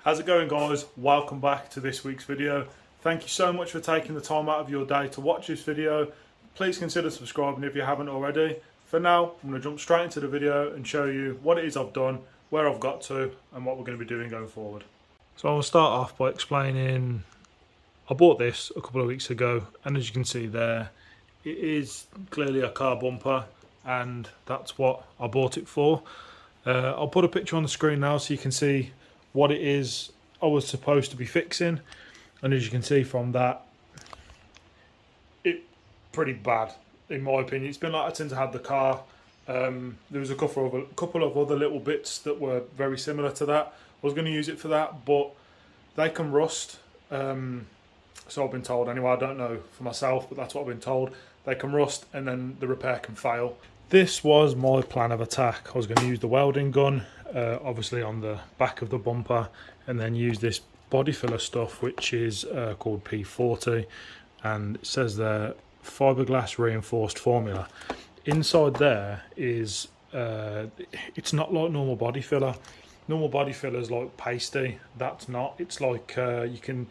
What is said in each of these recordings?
How's it going, guys? Welcome back to this week's video. Thank you so much for taking the time out of your day to watch this video. Please consider subscribing if you haven't already. For now, I'm going to jump straight into the video and show you what it is I've done, where I've got to, and what we're going to be doing going forward. So I'll start off by explaining I bought this a couple of weeks ago, and as you can see there, it is clearly a car bumper, and that's what I bought it for. I'll put a picture on the screen now so you can see what it is I was supposed to be fixing, and as you can see from that, it's pretty bad in my opinion. It's been like that since I had the car. There was a couple of other little bits that were very similar to that. I was going to use it for that, but they can rust. So I've been told anyway. I don't know for myself, but that's what I've been told. They can rust and then the repair can fail. This was my plan of attack. I was going to use the welding gun, obviously on the back of the bumper, and then use this body filler stuff, which is called P40, and it says there fiberglass reinforced formula. Inside there is it's not like normal body filler. Normal body filler is like pasty. That's not. It's like you can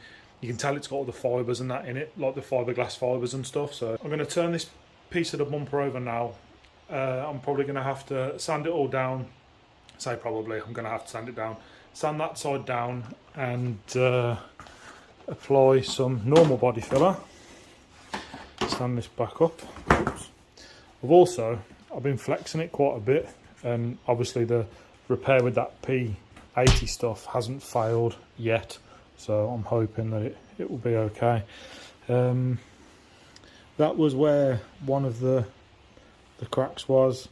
tell it's got all the fibres and that in it, like the fiberglass fibres and stuff. So I'm going to turn this piece of the bumper over now. I'm probably going to have to sand it all down. Say probably, I'm going to have to sand it down. Sand that side down and apply some normal body filler. Stand this back up. Oops. I've been flexing it quite a bit, and obviously the repair with that P80 stuff hasn't failed yet, so I'm hoping that it will be okay. That was where one of the cracks was.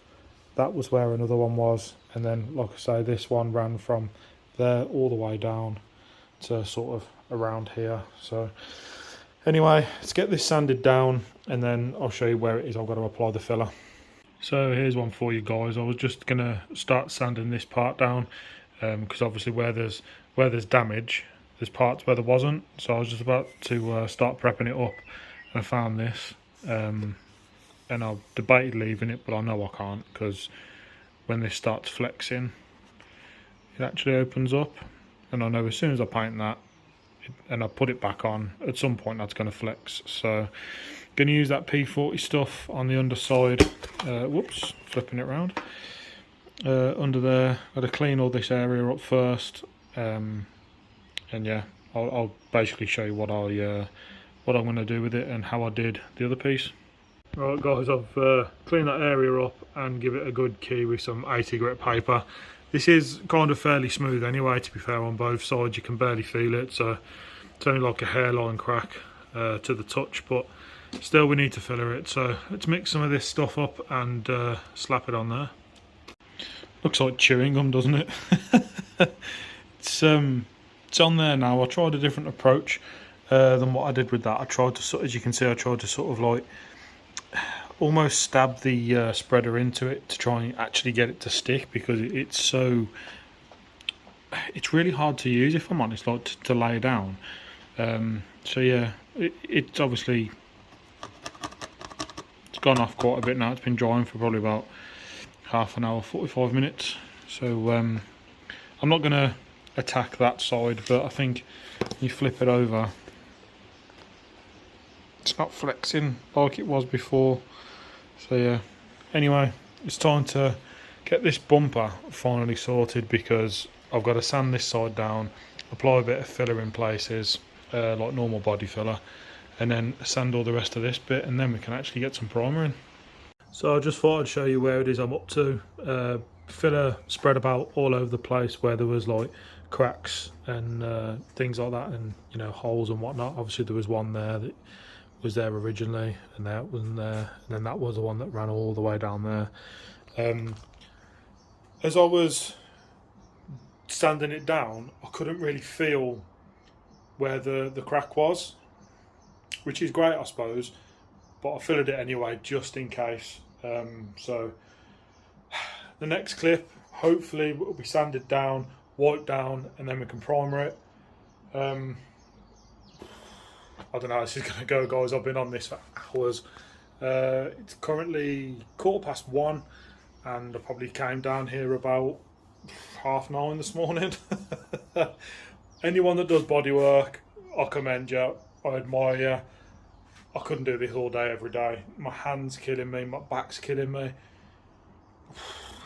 That was where another one was, and then like I say, this one ran from there all the way down to sort of around here. So anyway, let's get this sanded down and then I'll show you where it is I've got to apply the filler. So here's one for you guys. I was just gonna start sanding this part down because obviously where there's damage, there's parts where there wasn't. So I was just about to start prepping it up, and I found this. And I've debated leaving it, but I know I can't, because when this starts flexing, it actually opens up, and I know as soon as I paint that and I put it back on, at some point that's going to flex. So I'm going to use that P40 stuff on the underside. Whoops, flipping it around. Under there, I've got to clean all this area up first, and yeah, I'll basically show you what I'm going to do with it and how I did the other piece. Right guys, I've cleaned that area up and give it a good key with some 80 grit paper. This is kind of fairly smooth anyway, to be fair, on both sides. You can barely feel it, so it's only like a hairline crack to the touch, but still we need to filler it. So let's mix some of this stuff up and slap it on there. Looks like chewing gum, doesn't it? It's on there now. I tried a different approach than what I did with that. I tried to, as you can see, I tried to sort of like almost stab the spreader into it to try and actually get it to stick, because it's really hard to use, if I'm honest, like to lay down. So yeah, it's obviously it's gone off quite a bit now. It's been drying for probably about half an hour, 45 minutes. So I'm not going to attack that side, but I think you flip it over, it's not flexing like it was before. So yeah, anyway, it's time to get this bumper finally sorted, because I've got to sand this side down, apply a bit of filler in places, like normal body filler, and then sand all the rest of this bit, and then we can actually get some primer in. So I just thought I'd show you where it is I'm up to. Filler spread about all over the place where there was like cracks and things like that, and you know, holes and whatnot. Obviously there was one there that was there originally, and that wasn't there, and then that was the one that ran all the way down there. As I was sanding it down, I couldn't really feel where the crack was, which is great I suppose, but I filled it anyway just in case. So the next clip hopefully will be sanded down, wiped down, and then we can primer it. I don't know how this is going to go, guys. I've been on this for hours. It's currently 1:15, and I probably came down here about 9:30 this morning. anyone that does bodywork, I commend you. I admire you. I couldn't do this all day, every day. My hand's killing me, my back's killing me.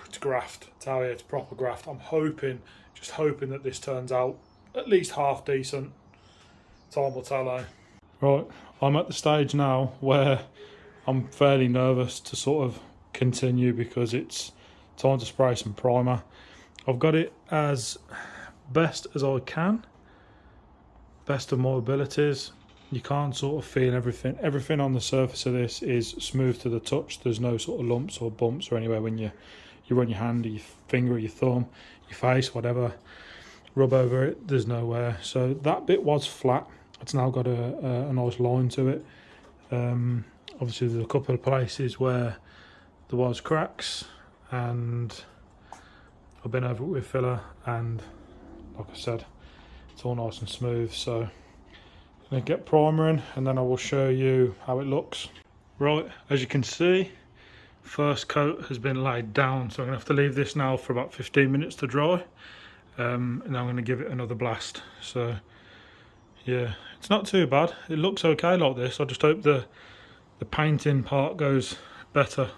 It's graft, I tell you, it's proper graft. I'm hoping, just hoping that this turns out at least half decent. Time will tell, eh? Right, I'm at the stage now where I'm fairly nervous to sort of continue because it's time to spray some primer. I've got it as best as I can, best of my abilities. You can't sort of feel everything. Everything on the surface of this is smooth to the touch. There's no sort of lumps or bumps or anywhere when you run your hand or your finger or your thumb, your face, whatever, rub over it, there's nowhere. So that bit was flat. It's now got a nice line to it. Obviously there's a couple of places where there was cracks, and I've been over it with filler, and like I said, it's all nice and smooth. So I'm going to get primer in and then I will show you how it looks. Right, as you can see, first coat has been laid down, so I'm going to have to leave this now for about 15 minutes to dry, and then I'm going to give it another blast. So yeah, it's not too bad. It looks okay like this. I just hope the painting part goes better.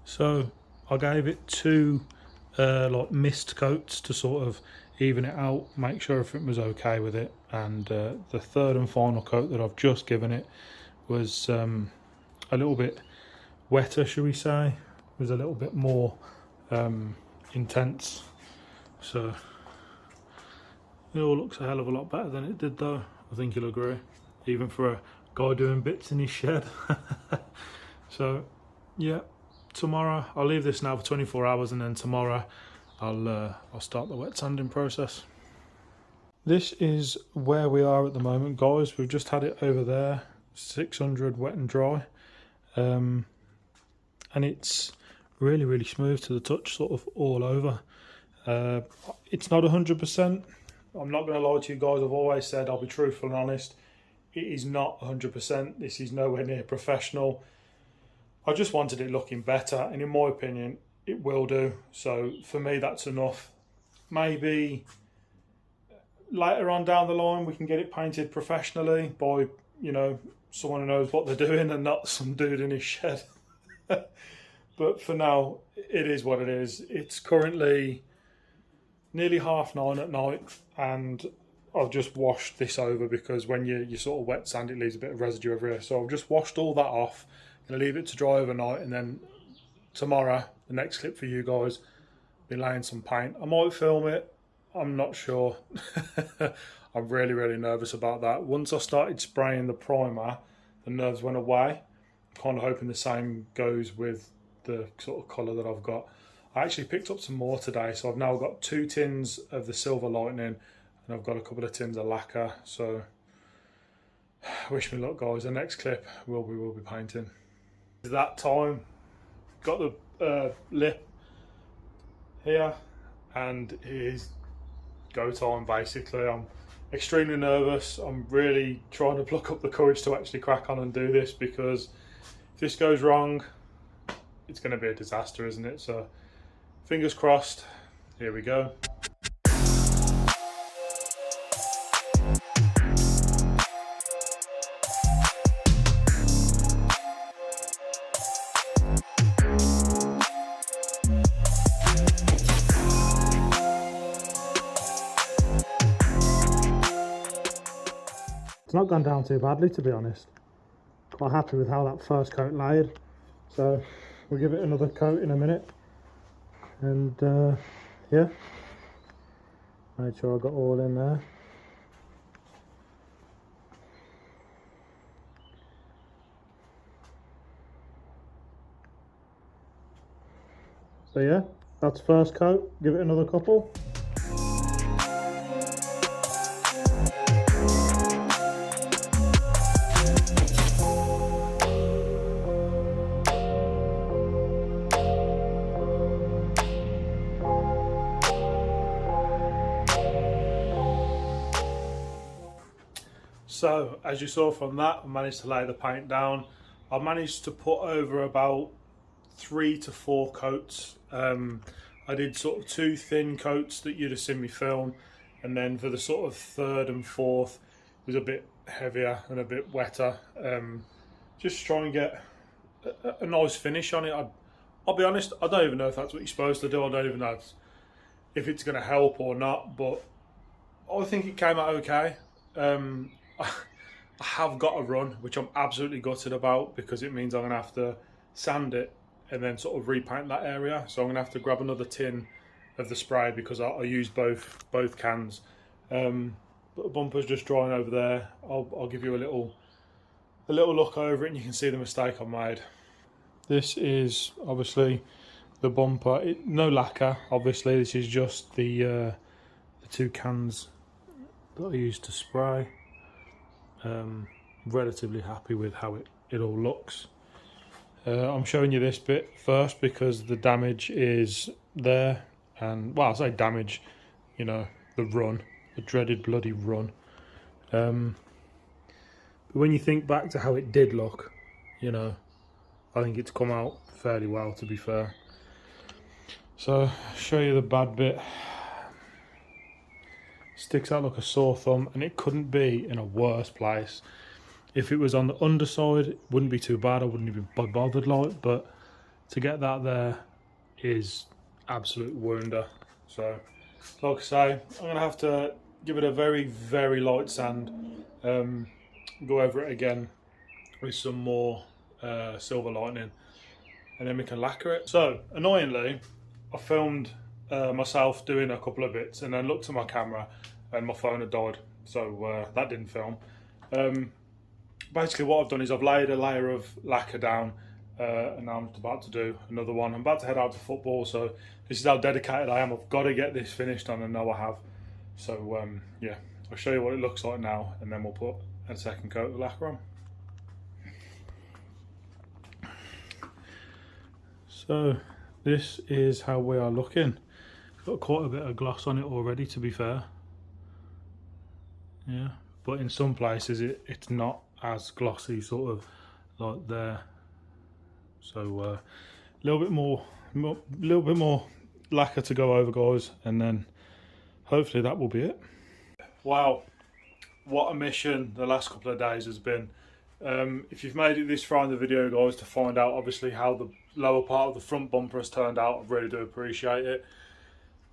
So I gave it two like mist coats to sort of even it out, make sure everything was okay with it, and the third and final coat that I've just given it was a little bit wetter, should we say. It was a little bit more intense, so it all looks a hell of a lot better than it did though. I think you'll agree, even for a guy doing bits in his shed. So yeah, tomorrow I'll leave this now for 24 hours, and then tomorrow I'll start the wet sanding process. This is where we are at the moment, guys. We've just had it over there, 600 wet and dry, and it's really smooth to the touch, sort of all over. It's not 100%. I'm not going to lie to you guys. I've always said I'll be truthful and honest. It is not 100%. This is nowhere near professional. I just wanted it looking better, and in my opinion it will do. So for me that's enough. Maybe later on down the line we can get it painted professionally by, you know, someone who knows what they're doing and not some dude in his shed. But for now it is what it is. It's currently nearly 9:30 at night, and I've just washed this over because when you sort of wet sand it leaves a bit of residue over here. So I've just washed all that off. I'm going to leave it to dry overnight, and then tomorrow, the next clip for you guys, be laying some paint. I might film it, I'm not sure. I'm really nervous about that. Once I started spraying the primer, the nerves went away. I'm kind of hoping the same goes with the sort of colour that I've got. I actually picked up some more today, so I've now got 2 tins of the Silver Lightning, and I've got a couple of tins of lacquer. So wish me luck, guys. The next clip we will be painting. It's that time. Got the lip here, and it is go time basically. I'm extremely nervous. I'm really trying to pluck up the courage to actually crack on and do this, because if this goes wrong it's going to be a disaster, isn't it? So fingers crossed. Here we go. It's not gone down too badly, to be honest. Quite happy with how that first coat laid. So we'll give it another coat in a minute. And yeah, made sure I got all in there. So yeah, that's first coat. Give it another couple. So as you saw from that, I managed to lay the paint down. I managed to put over about 3 to 4 coats. I did sort of 2 thin coats that you'd have seen me film, and then for the sort of third and fourth it was a bit heavier and a bit wetter. Just try and get a nice finish on it. I'll be honest, I don't even know if that's what you're supposed to do. I don't even know if it's going to help or not, but I think it came out okay. I have got a run, which I'm absolutely gutted about, because it means I'm going to have to sand it and then sort of repaint that area. So I'm going to have to grab another tin of the spray, because I used both cans. But the bumper's just drying over there. I'll give you a little look over it and you can see the mistake I made. This is obviously the bumper. No lacquer, obviously. This is just the 2 cans that I used to spray. Relatively happy with how it all looks. I'm showing you this bit first because the damage is there, and well, I say damage, you know, the run, the dreaded bloody run. But when you think back to how it did look, you know, I think it's come out fairly well, to be fair. So I'll show you the bad bit. Sticks out like a sore thumb, and it couldn't be in a worse place. If it was on the underside, it wouldn't be too bad. I wouldn't even be bothered like, but to get that there is absolute wonder. So like I say, I'm gonna have to give it a very, very light sand, go over it again with some more silver lightning, and then we can lacquer it. So annoyingly, I filmed myself doing a couple of bits and then looked at my camera and my phone had died, so that didn't film. Basically what I've done is I've laid a layer of lacquer down, and now I'm just about to do another one. I'm about to head out to football, so this is how dedicated I am. I've got to get this finished, and I know I have. So yeah, I'll show you what it looks like now, and then we'll put a second coat of lacquer on. So this is how we are looking. Got quite a bit of gloss on it already, to be fair. Yeah, but in some places it's not as glossy, sort of like there. So a little bit more lacquer to go over, guys, and then hopefully that will be it. Wow, what a mission the last couple of days has been. If you've made it this far in the video, guys, to find out obviously how the lower part of the front bumper has turned out, I really do appreciate it.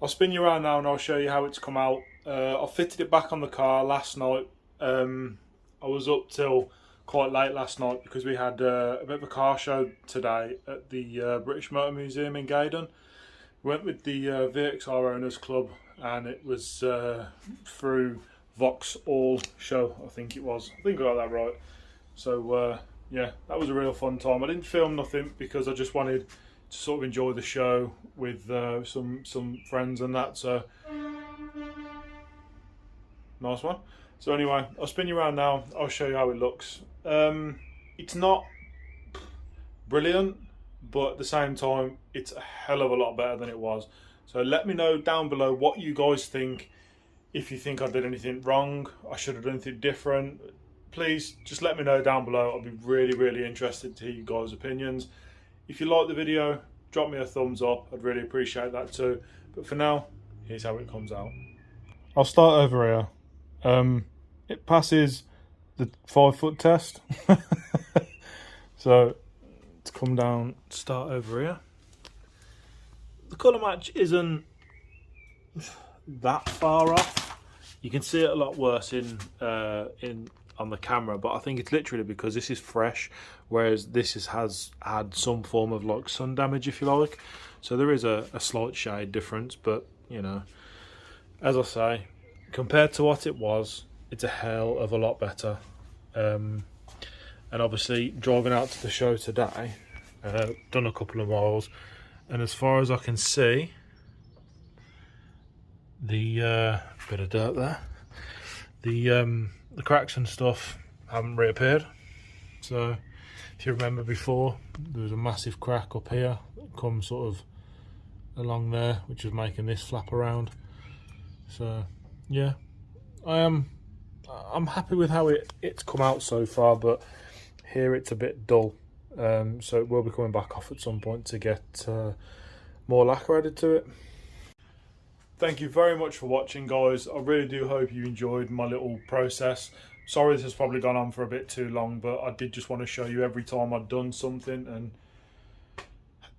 I'll spin you around now and I'll show you how it's come out. I fitted it back on the car last night. I was up till quite late last night because we had a bit of a car show today at the British Motor Museum in Gaydon. Went with the VXR Owners Club, and it was through Vauxhall show, I think it was. I think I got that right. So yeah, that was a real fun time. I didn't film nothing because I just wanted to sort of enjoy the show with some friends and that. So nice one. So anyway, I'll spin you around now. I'll show you how it looks. It's not brilliant, but at the same time, it's a hell of a lot better than it was. So let me know down below what you guys think. If you think I did anything wrong, I should have done anything different, please just let me know down below. I'll be really, really interested to hear you guys' opinions. If you like the video, drop me a thumbs up. I'd really appreciate that too. But for now, here's how it comes out. I'll start over here. It passes the 5-foot test. So to come down, start over here. The colour match isn't that far off. You can see it a lot worse in on the camera, but I think it's literally because this is fresh, whereas this has had some form of like sun damage, if you like. So there is a slight shade difference, but you know, as I say, compared to what it was, it's a hell of a lot better. And obviously driving out to the show today, done a couple of miles, and as far as I can see, the bit of dirt there, the cracks and stuff haven't reappeared. So if you remember before, there was a massive crack up here that comes sort of along there, which was making this flap around. So yeah, I'm happy with how it's come out so far, but here it's a bit dull. So it will be coming back off at some point to get more lacquer added to it. thank you very much for watching, guys. I really do hope you enjoyed my little process. Sorry this has probably gone on for a bit too long, but I did just want to show you every time I've done something and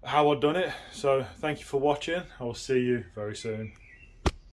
how I've done it. So thank you for watching. I'll see you very soon.